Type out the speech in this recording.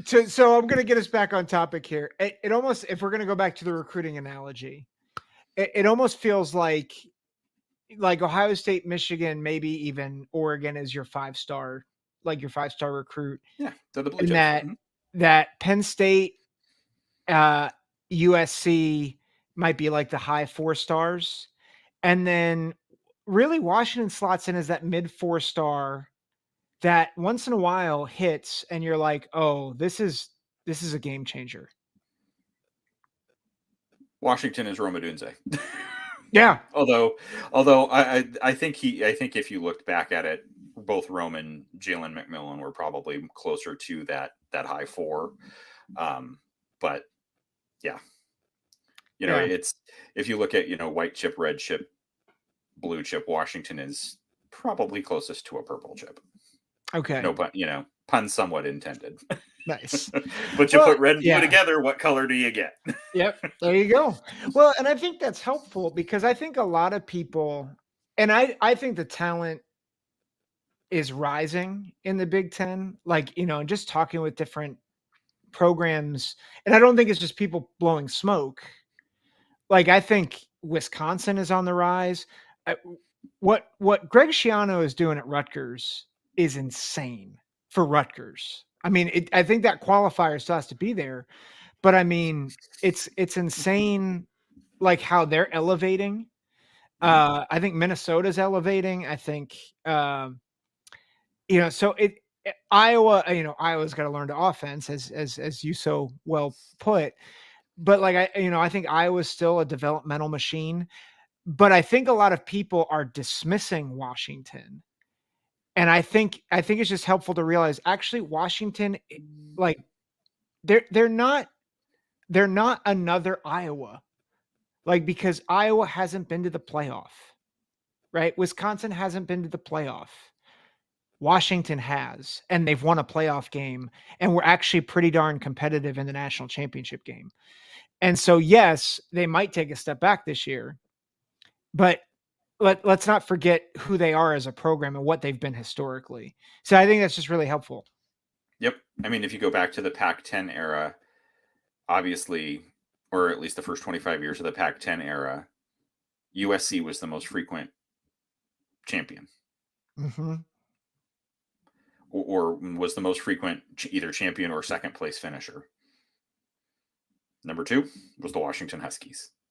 So I'm going to get us back on topic here. It almost, if we're going to go back to the recruiting analogy, it almost feels like Ohio State, Michigan, maybe even Oregon is your 5-star, like your 5-star recruit, Yeah, they're the blue and chips. that Penn State, uh, USC might be like the high 4 stars, and then really Washington slots in as that mid 4-star that once in a while hits, and you're like, oh, this is a game changer. Washington is Roma Dunze. Yeah, although I think if you looked back at it, both Rome and Jalen McMillan were probably closer to that high 4. But yeah, yeah, it's, if you look at, white chip, red chip, blue chip, Washington is probably closest to a purple chip. okay, No, but pun somewhat intended. nice. But you Well, put red and blue yeah, together, what color do you get? yep, there you go. Well, and I think that's helpful because I think a lot of people, and I think the talent is rising in the Big Ten, like, just talking with different programs, and I don't think it's just people blowing smoke. Like, I think Wisconsin is on the rise. Uh, what Greg Schiano is doing at Rutgers is insane for Rutgers. I mean, I think that qualifier still has to be there, but I mean, it's insane, like how they're elevating. Mhm. I think Minnesota's elevating. I think, so Iowa, Iowa's got to learn to offense, as you so well put. But like I think Iowa's still a developmental machine. But I think a lot of people are dismissing Washington. And I think it's just helpful to realize actually Washington, like they're not another Iowa. Like, because Iowa hasn't been to the playoff, right? Wisconsin hasn't been to the playoff. Washington has, and they've won a playoff game, and we're actually pretty darn competitive in the national championship game. And so, yes, they might take a step back this year, but let's not forget who they are as a program and what they've been historically. So I think that's just really helpful. Yep. I mean, if you go back to the Pac-10 era, obviously, or at least the first 25 years of the Pac-10 era, USC was the most frequent champion, Mhm. or was the most frequent either champion or second place finisher. Number 2 was the Washington Huskies.